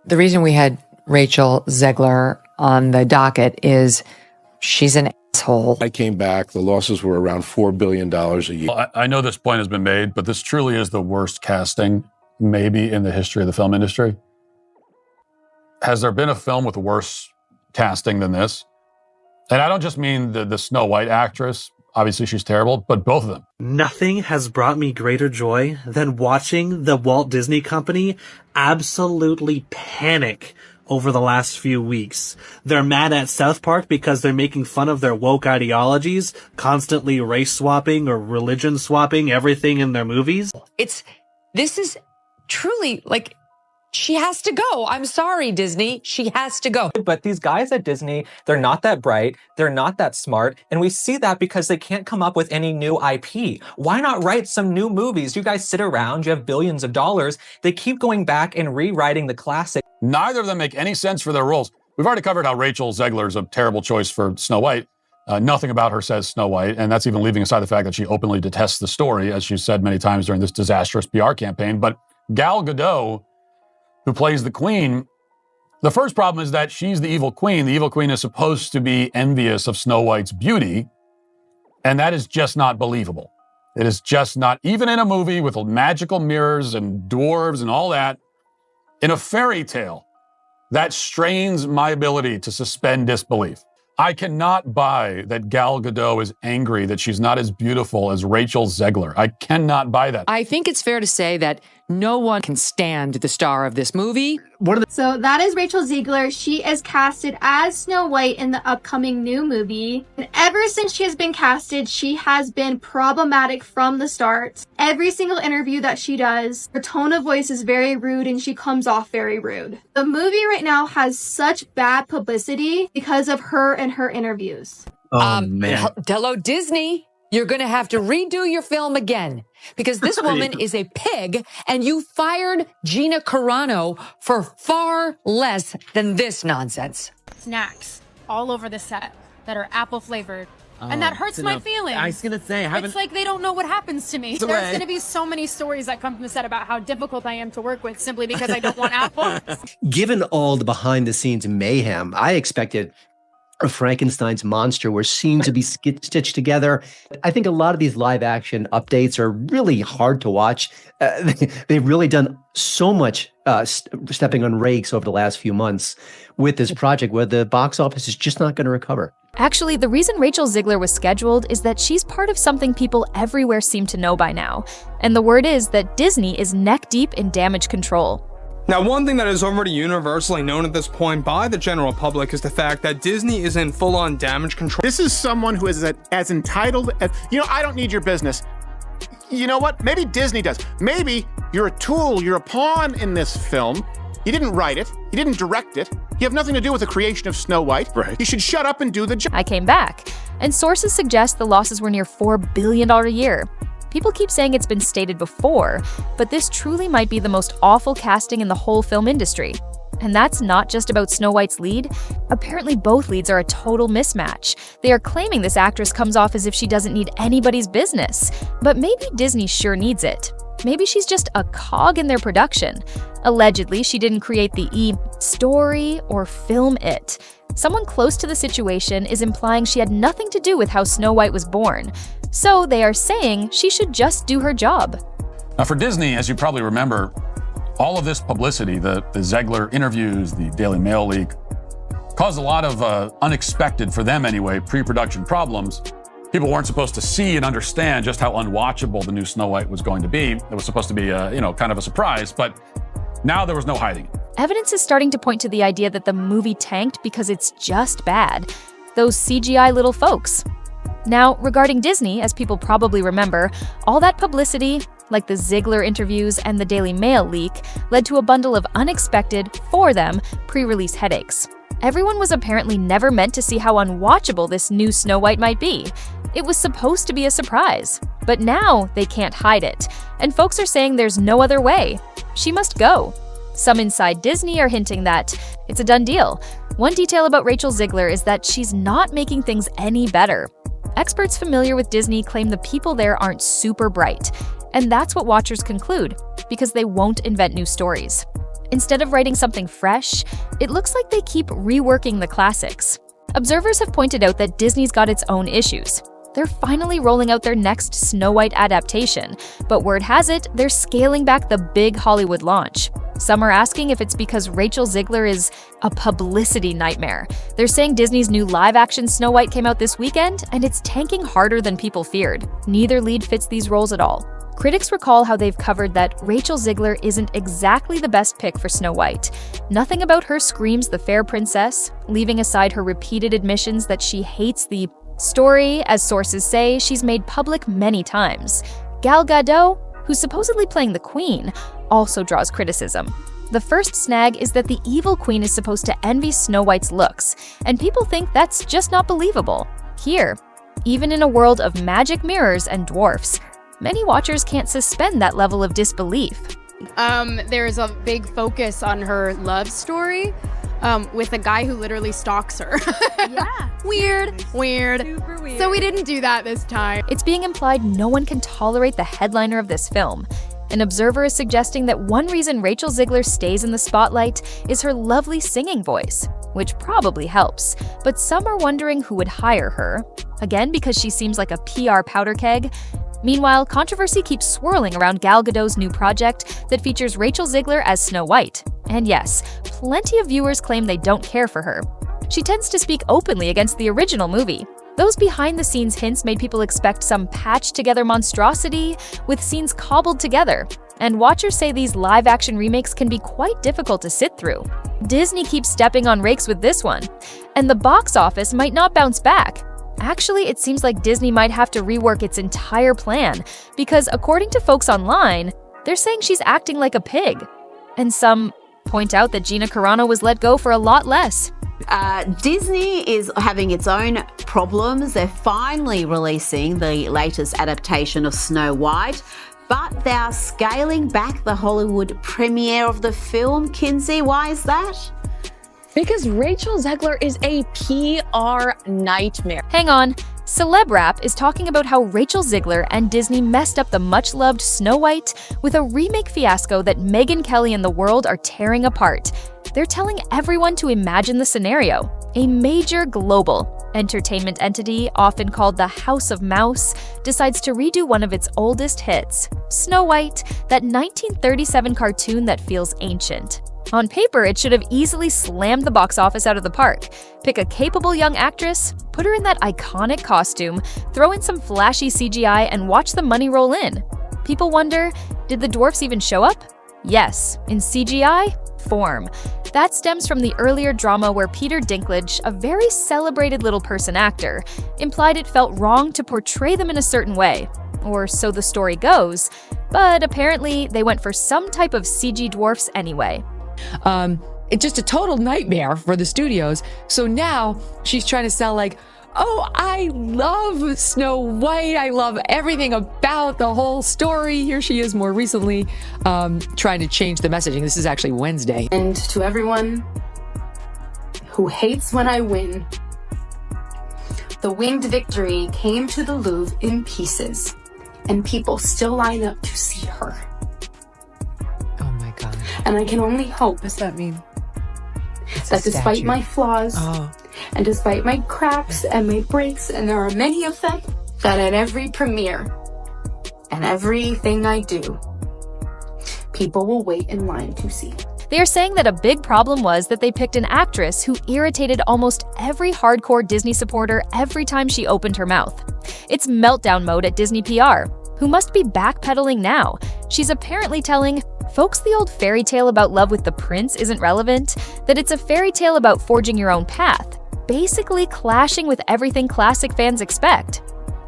The reason we had Rachel Ziggler on the docket is she's an asshole. I came back. The losses were around $4 billion a year. Well, I know this point has been made, but this truly is the worst casting maybe in the history of the film industry. Has there been a film with worse casting than this? And I don't just mean the Snow White actress. Obviously, she's terrible, but both of them. Nothing has brought me greater joy than watching the Walt Disney Company absolutely panic over the last few weeks. They're mad at South Park because they're making fun of their woke ideologies, constantly race swapping or religion swapping everything in their movies. This is truly like, she has to go. I'm sorry, Disney. She has to go. But these guys at Disney, they're not that bright. They're not that smart. And we see that because they can't come up with any new IP. Why not write some new movies? You guys sit around, you have billions of dollars. They keep going back and rewriting the classic. Neither of them make any sense for their roles. We've already covered how Rachel Ziegler is a terrible choice for Snow White. Nothing about her says Snow White, and that's even leaving aside the fact that she openly detests the story, as she's said many times during this disastrous PR campaign. But Gal Gadot, who plays the queen, the first problem is that she's the evil queen. The evil queen is supposed to be envious of Snow White's beauty, and that is just not believable. It is just not, even in a movie with magical mirrors and dwarves and all that, in a fairy tale, that strains my ability to suspend disbelief. I cannot buy that Gal Gadot is angry that she's not as beautiful as Rachel Ziegler. I cannot buy that. I think it's fair to say that no one can stand the star of this movie. So that is Rachel Ziegler. She is casted as Snow White in the upcoming new movie. And ever since she has been casted, she has been problematic from the start. Every single interview that she does, her tone of voice is very rude and she comes off very rude. The movie right now has such bad publicity because of her and her interviews. Oh, man. Hello, Disney. You're going to have to redo your film again because this woman is a pig and you fired Gina Carano for far less than this nonsense. Snacks all over the set that are apple flavored. And that hurts my feelings. I was going to say, it's like they don't know what happens to me. There's going to be so many stories that come from the set about how difficult I am to work with simply because I don't want apples. Given all the behind the scenes mayhem, I expected a Frankenstein's monster were seen to be stitched together. I think a lot of these live action updates are really hard to watch. They've really done so much stepping on rakes over the last few months with this project where the box office is just not going to recover. Actually, the reason Rachel Ziegler was scheduled is that she's part of something people everywhere seem to know by now. And the word is that Disney is neck deep in damage control. Now, one thing that is already universally known at this point by the general public is the fact that Disney is in full-on damage control. This is someone who is as entitled as, I don't need your business. You know what? Maybe Disney does. Maybe you're a tool, you're a pawn in this film. You didn't write it, you didn't direct it, you have nothing to do with the creation of Snow White. Right. You should shut up and do the job. I came back, and sources suggest the losses were near $4 billion a year. People keep saying it's been stated before, but this truly might be the most awful casting in the whole film industry. And that's not just about Snow White's lead. Apparently both leads are a total mismatch. They are claiming this actress comes off as if she doesn't need anybody's business. But maybe Disney sure needs it. Maybe she's just a cog in their production. Allegedly, she didn't create the story or film it. Someone close to the situation is implying she had nothing to do with how Snow White was born. So they are saying she should just do her job. Now for Disney, as you probably remember, all of this publicity, the Zegler interviews, the Daily Mail leak, caused a lot of unexpected, for them anyway, pre-production problems. People weren't supposed to see and understand just how unwatchable the new Snow White was going to be. It was supposed to be, kind of a surprise, but now there was no hiding it. Evidence is starting to point to the idea that the movie tanked because it's just bad. Those CGI little folks. Now, regarding Disney, as people probably remember, all that publicity, like the Zegler interviews and the Daily Mail leak, led to a bundle of unexpected, for them, pre-release headaches. Everyone was apparently never meant to see how unwatchable this new Snow White might be. It was supposed to be a surprise, but now they can't hide it, and folks are saying there's no other way. She must go. Some inside Disney are hinting that it's a done deal. One detail about Rachel Ziegler is that she's not making things any better. Experts familiar with Disney claim the people there aren't super bright, and that's what watchers conclude, because they won't invent new stories. Instead of writing something fresh, it looks like they keep reworking the classics. Observers have pointed out that Disney's got its own issues. They're finally rolling out their next Snow White adaptation, but word has it, they're scaling back the big Hollywood launch. Some are asking if it's because Rachel Ziggler is a publicity nightmare. They're saying Disney's new live-action Snow White came out this weekend, and it's tanking harder than people feared. Neither lead fits these roles at all. Critics recall how they've covered that Rachel Ziggler isn't exactly the best pick for Snow White. Nothing about her screams the fair princess, leaving aside her repeated admissions that she hates the story, as sources say, she's made public many times. Gal Gadot, who's supposedly playing the queen, also draws criticism. The first snag is that the evil queen is supposed to envy Snow White's looks, and people think that's just not believable. Here, even in a world of magic mirrors and dwarfs, many watchers can't suspend that level of disbelief. There's a big focus on her love story with a guy who literally stalks her. Yeah. Weird. Super weird. So we didn't do that this time. It's being implied no one can tolerate the headliner of this film. An observer is suggesting that one reason Rachel Ziggler stays in the spotlight is her lovely singing voice, which probably helps. But some are wondering who would hire her. Again, because she seems like a PR powder keg. Meanwhile, controversy keeps swirling around Gal Gadot's new project that features Rachel Ziggler as Snow White. And yes, plenty of viewers claim they don't care for her. She tends to speak openly against the original movie. Those behind-the-scenes hints made people expect some patched-together monstrosity with scenes cobbled together. And watchers say these live-action remakes can be quite difficult to sit through. Disney keeps stepping on rakes with this one, and the box office might not bounce back. Actually, it seems like Disney might have to rework its entire plan, because according to folks online, they're saying she's acting like a pig. And some point out that Gina Carano was let go for a lot less. Disney is having its own problems. They're finally releasing the latest adaptation of Snow White, but they're scaling back the Hollywood premiere of the film. Kinsey, why is that? Because Rachel Ziggler is a PR nightmare. Hang on. Celeb Rap is talking about how Rachel Ziggler and Disney messed up the much-loved Snow White with a remake fiasco that Megyn Kelly and the world are tearing apart. They're telling everyone to imagine the scenario. A major global entertainment entity, often called the House of Mouse, decides to redo one of its oldest hits, Snow White, that 1937 cartoon that feels ancient. On paper, it should have easily slammed the box office out of the park. Pick a capable young actress, put her in that iconic costume, throw in some flashy CGI, and watch the money roll in. People wonder, did the dwarfs even show up? Yes, in CGI form. That stems from the earlier drama where Peter Dinklage, a very celebrated little person actor, implied it felt wrong to portray them in a certain way. Or so the story goes, but apparently they went for some type of CG dwarfs anyway. It's just a total nightmare for the studios. So now she's trying to sell like, oh, I love Snow White. I love everything about the whole story. Here she is more recently trying to change the messaging. This is actually Wednesday. And to everyone who hates when I win, the winged victory came to the Louvre in pieces, and people still line up to see her. And I can only hope. What does that mean? That despite my flaws, and despite my cracks and my breaks, and there are many of them, that at every premiere and everything I do, people will wait in line to see. They are saying that a big problem was that they picked an actress who irritated almost every hardcore Disney supporter every time she opened her mouth. It's meltdown mode at Disney PR, who must be backpedaling now. She's apparently telling folks the old fairy tale about love with the prince isn't relevant, that it's a fairy tale about forging your own path, basically clashing with everything classic fans expect.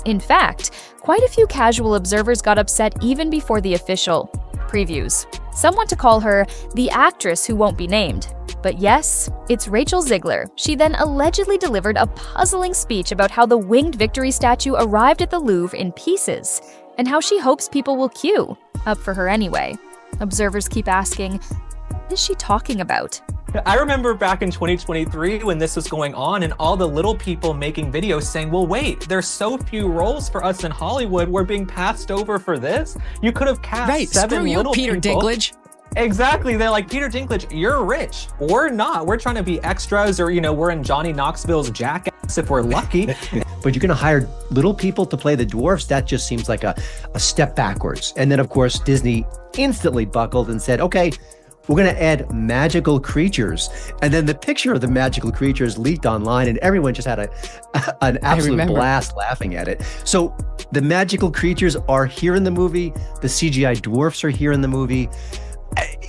In fact, quite a few casual observers got upset even before the official previews. Some want to call her the actress who won't be named. But yes, it's Rachel Ziggler. She then allegedly delivered a puzzling speech about how the winged victory statue arrived at the Louvre in pieces, and how she hopes people will queue up for her anyway. Observers keep asking, what is she talking about? I remember back in 2023 when this was going on and all the little people making videos saying, well, wait, there's so few roles for us in Hollywood. We're being passed over for this. You could have cast seven little Peter people. Dinklage. Exactly. They're like, Peter Dinklage, you're rich. We're not. We're trying to be extras, or, we're in Johnny Knoxville's Jackass if we're lucky. But you're going to hire little people to play the dwarfs? That just seems like a step backwards. And then, of course, Disney instantly buckled and said, okay, we're going to add magical creatures. And then the picture of the magical creatures leaked online, and everyone just had an absolute blast laughing at it. So the magical creatures are here in the movie. The CGI dwarfs are here in the movie.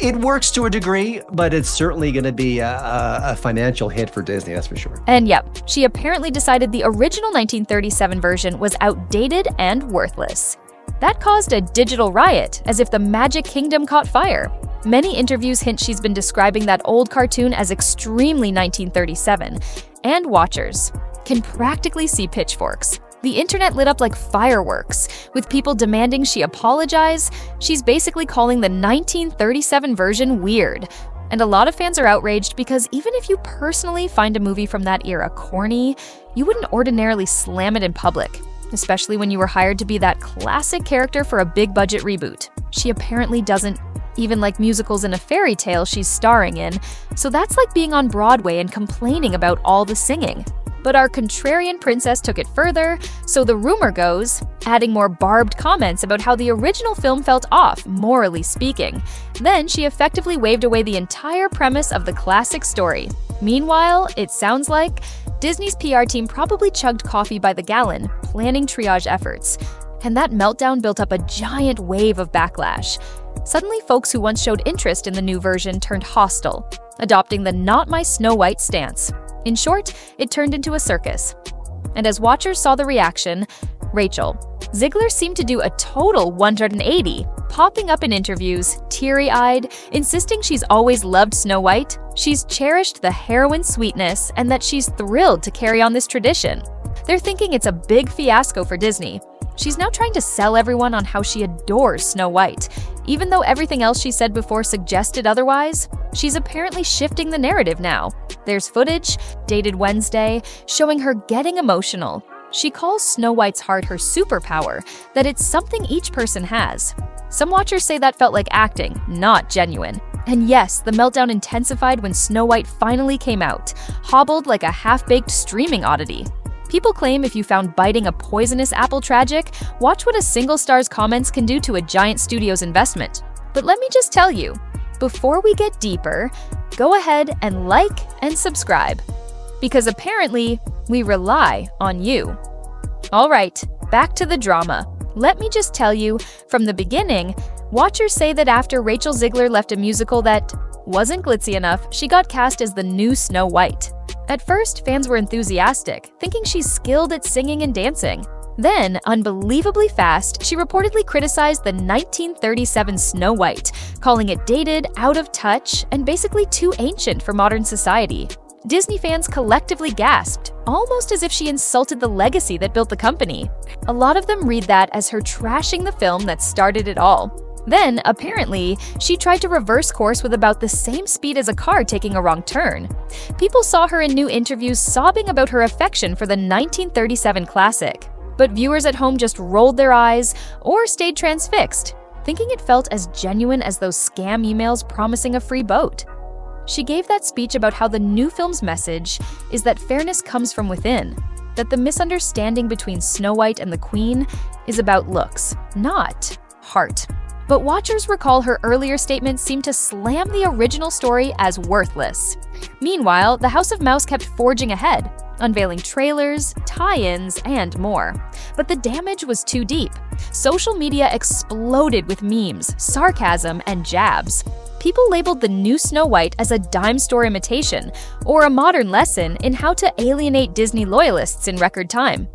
It works to a degree, but it's certainly going to be a financial hit for Disney, that's for sure. And yep, she apparently decided the original 1937 version was outdated and worthless. That caused a digital riot, as if the Magic Kingdom caught fire. Many interviews hint she's been describing that old cartoon as extremely 1937, and watchers can practically see pitchforks. The internet lit up like fireworks, with people demanding she apologize. She's basically calling the 1937 version weird. And a lot of fans are outraged because even if you personally find a movie from that era corny, you wouldn't ordinarily slam it in public, especially when you were hired to be that classic character for a big-budget reboot. She apparently doesn't even like musicals in a fairy tale she's starring in, so that's like being on Broadway and complaining about all the singing. But our contrarian princess took it further, so the rumor goes, adding more barbed comments about how the original film felt off, morally speaking. Then she effectively waved away the entire premise of the classic story. Meanwhile, it sounds like Disney's PR team probably chugged coffee by the gallon, planning triage efforts. And that meltdown built up a giant wave of backlash. Suddenly, folks who once showed interest in the new version turned hostile, adopting the "not my Snow White" stance. In short, it turned into a circus. And as watchers saw the reaction, Rachel Ziggler seemed to do a total 180, popping up in interviews, teary-eyed, insisting she's always loved Snow White, she's cherished the heroine sweetness, and that she's thrilled to carry on this tradition. They're thinking it's a big fiasco for Disney. She's now trying to sell everyone on how she adores Snow White. Even though everything else she said before suggested otherwise, she's apparently shifting the narrative now. There's footage, dated Wednesday, showing her getting emotional. She calls Snow White's heart her superpower, that it's something each person has. Some watchers say that felt like acting, not genuine. And yes, the meltdown intensified when Snow White finally came out, hobbled like a half-baked streaming oddity. People claim if you found biting a poisonous apple tragic, watch what a single star's comments can do to a giant studio's investment. But let me just tell you, before we get deeper, go ahead and like and subscribe. Because apparently, we rely on you. All right, back to the drama. Let me just tell you, from the beginning, watchers say that after Rachel Ziggler left a musical that wasn't glitzy enough, she got cast as the new Snow White. At first, fans were enthusiastic, thinking she's skilled at singing and dancing. Then, unbelievably fast, she reportedly criticized the 1937 Snow White, calling it dated, out of touch, and basically too ancient for modern society. Disney fans collectively gasped, almost as if she insulted the legacy that built the company. A lot of them read that as her trashing the film that started it all. Then, apparently, she tried to reverse course with about the same speed as a car taking a wrong turn. People saw her in new interviews sobbing about her affection for the 1937 classic. But viewers at home just rolled their eyes or stayed transfixed, thinking it felt as genuine as those scam emails promising a free boat. She gave that speech about how the new film's message is that fairness comes from within, that the misunderstanding between Snow White and the Queen is about looks, not heart. But watchers recall her earlier statements seemed to slam the original story as worthless. Meanwhile, the House of Mouse kept forging ahead, unveiling trailers, tie-ins, and more. But the damage was too deep. Social media exploded with memes, sarcasm, and jabs. People labeled the new Snow White as a dime store imitation, or a modern lesson in how to alienate Disney loyalists in record time.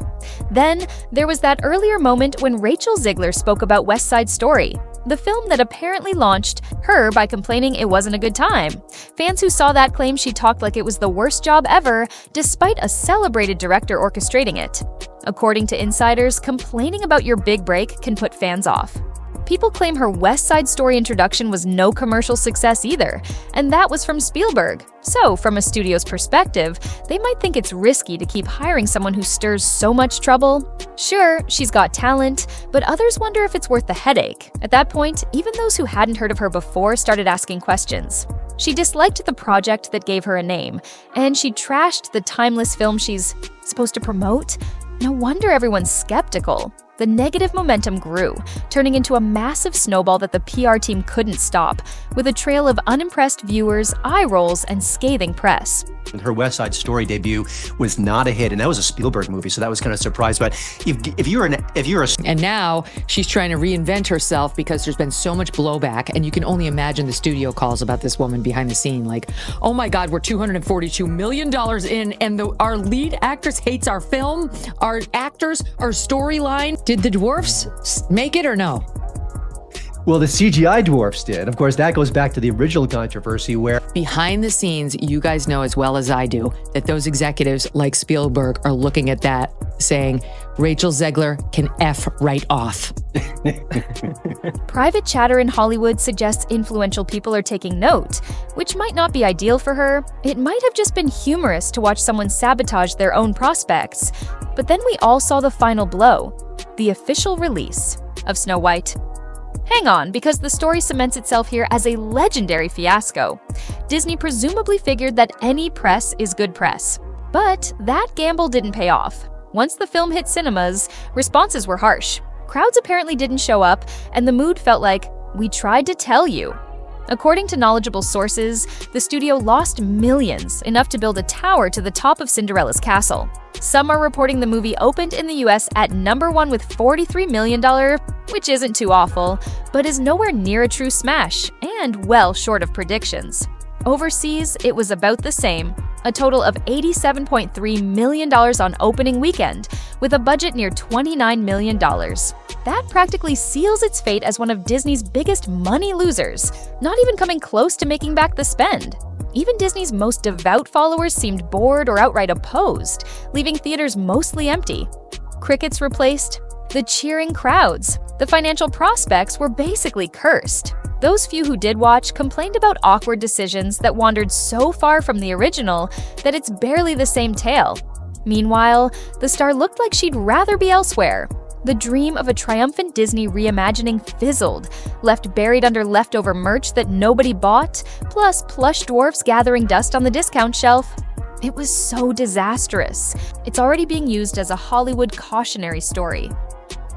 Then, there was that earlier moment when Rachel Ziggler spoke about West Side Story, the film that apparently launched her by complaining it wasn't a good time. Fans who saw that claim she talked like it was the worst job ever, despite a celebrated director orchestrating it. According to insiders, complaining about your big break can put fans off. People claim her West Side Story introduction was no commercial success either, and that was from Spielberg. So, from a studio's perspective, they might think it's risky to keep hiring someone who stirs so much trouble. Sure, she's got talent, but others wonder if it's worth the headache. At that point, even those who hadn't heard of her before started asking questions. She disliked the project that gave her a name, and she trashed the timeless film she's supposed to promote. No wonder everyone's skeptical. The negative momentum grew, turning into a massive snowball that the PR team couldn't stop, with a trail of unimpressed viewers, eye rolls, and scathing press. Her West Side Story debut was not a hit, and that was a Spielberg movie, so that was kind of a surprise. But if you're a and now she's trying to reinvent herself because there's been so much blowback, and you can only imagine the studio calls about this woman behind the scene, like, "Oh my God, we're $242 million in, and our lead actress hates our film, our actors, our storyline." Did the dwarfs make it or no? Well, the CGI dwarfs did. Of course, that goes back to the original controversy where Behind the scenes, you guys know as well as I do that those executives like Spielberg are looking at that saying, Rachel Ziegler can F right off. Private chatter in Hollywood suggests influential people are taking note, which might not be ideal for her. It might have just been humorous to watch someone sabotage their own prospects. But then we all saw the final blow, the official release of Snow White. Hang on, because the story cements itself here as a legendary fiasco. Disney presumably figured that any press is good press. But that gamble didn't pay off. Once the film hit cinemas, responses were harsh. Crowds apparently didn't show up, and the mood felt like, "We tried to tell you." According to knowledgeable sources, the studio lost millions, enough to build a tower to the top of Cinderella's castle. Some are reporting the movie opened in the US at #1 with $43 million, which isn't too awful, but is nowhere near a true smash, and well short of predictions. Overseas, it was about the same, a total of $87.3 million on opening weekend, with a budget near $29 million. That practically seals its fate as one of Disney's biggest money losers, not even coming close to making back the spend. Even Disney's most devout followers seemed bored or outright opposed, leaving theaters mostly empty. Crickets replaced the cheering crowds. The financial prospects were basically cursed. Those few who did watch complained about awkward decisions that wandered so far from the original that it's barely the same tale. Meanwhile, the star looked like she'd rather be elsewhere. The dream of a triumphant Disney reimagining fizzled, left buried under leftover merch that nobody bought, plus plush dwarfs gathering dust on the discount shelf. It was so disastrous. It's already being used as a Hollywood cautionary story.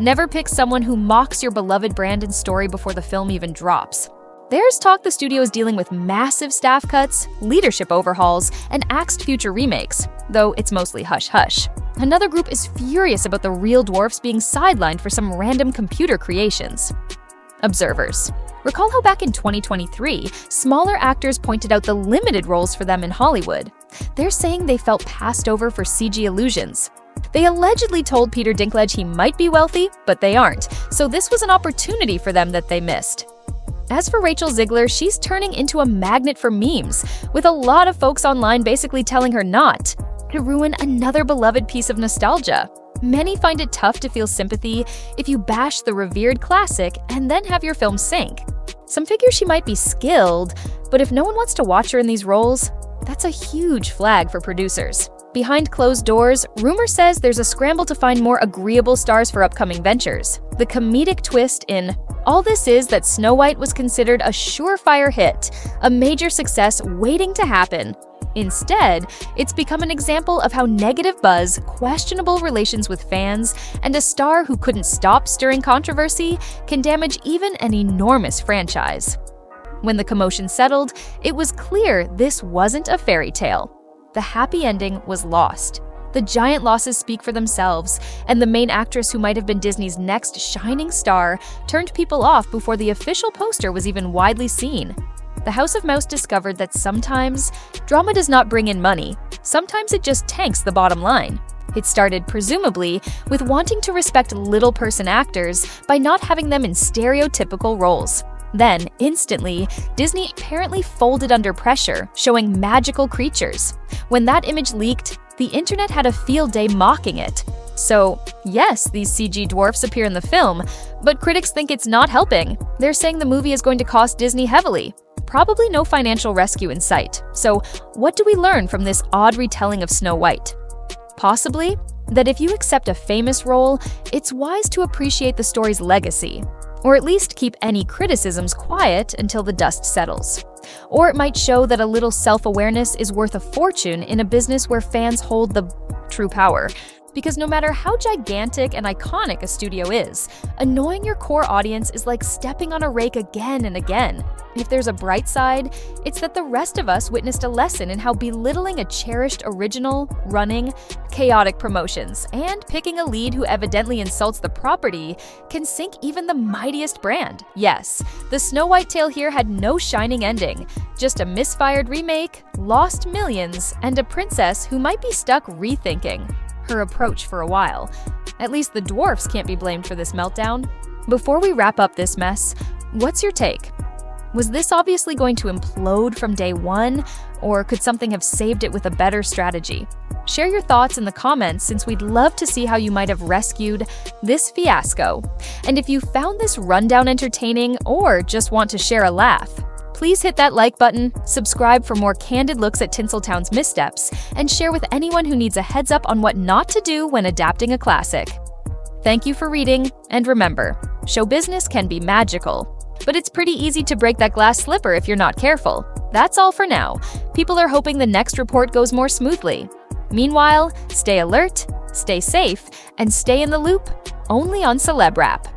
Never pick someone who mocks your beloved brand and story before the film even drops. There's talk the studio is dealing with massive staff cuts, leadership overhauls, and axed future remakes, though it's mostly hush-hush. Another group is furious about the real dwarfs being sidelined for some random computer creations. Observers. Recall how back in 2023, smaller actors pointed out the limited roles for them in Hollywood. They're saying they felt passed over for CG illusions. They allegedly told Peter Dinklage he might be wealthy, but they aren't, so this was an opportunity for them that they missed. As for Rachel Ziegler, she's turning into a magnet for memes, with a lot of folks online basically telling her not to ruin another beloved piece of nostalgia. Many find it tough to feel sympathy if you bash the revered classic and then have your film sink. Some figure she might be skilled, but if no one wants to watch her in these roles, that's a huge flag for producers. Behind closed doors, rumor says there's a scramble to find more agreeable stars for upcoming ventures. The comedic twist in all this is that Snow White was considered a surefire hit, a major success waiting to happen. Instead, it's become an example of how negative buzz, questionable relations with fans, and a star who couldn't stop stirring controversy can damage even an enormous franchise. When the commotion settled, it was clear this wasn't a fairy tale. The happy ending was lost. The giant losses speak for themselves, and the main actress who might have been Disney's next shining star turned people off before the official poster was even widely seen. The House of Mouse discovered that sometimes drama does not bring in money. Sometimes it just tanks the bottom line. It started, presumably, with wanting to respect little-person actors by not having them in stereotypical roles. Then, instantly, Disney apparently folded under pressure, showing magical creatures. When that image leaked, the internet had a field day mocking it. So, yes, these CG dwarfs appear in the film, but critics think it's not helping. They're saying the movie is going to cost Disney heavily. Probably no financial rescue in sight. So, what do we learn from this odd retelling of Snow White? Possibly that if you accept a famous role, it's wise to appreciate the story's legacy, or at least keep any criticisms quiet until the dust settles. Or it might show that a little self-awareness is worth a fortune in a business where fans hold the true power. Because no matter how gigantic and iconic a studio is, annoying your core audience is like stepping on a rake again and again. If there's a bright side, it's that the rest of us witnessed a lesson in how belittling a cherished original, running, chaotic promotions, and picking a lead who evidently insults the property can sink even the mightiest brand. Yes, the Snow White tale here had no shining ending, just a misfired remake, lost millions, and a princess who might be stuck rethinking her approach for a while. At least the dwarfs can't be blamed for this meltdown. Before we wrap up this mess, what's your take? Was this obviously going to implode from day one, or could something have saved it with a better strategy? Share your thoughts in the comments, since we'd love to see how you might have rescued this fiasco. And if you found this rundown entertaining or just want to share a laugh, please hit that like button, subscribe for more candid looks at Tinseltown's missteps, and share with anyone who needs a heads up on what not to do when adapting a classic. Thank you for reading, and remember, show business can be magical, but it's pretty easy to break that glass slipper if you're not careful. That's all for now. People are hoping the next report goes more smoothly. Meanwhile, stay alert, stay safe, and stay in the loop only on Celeb Rap.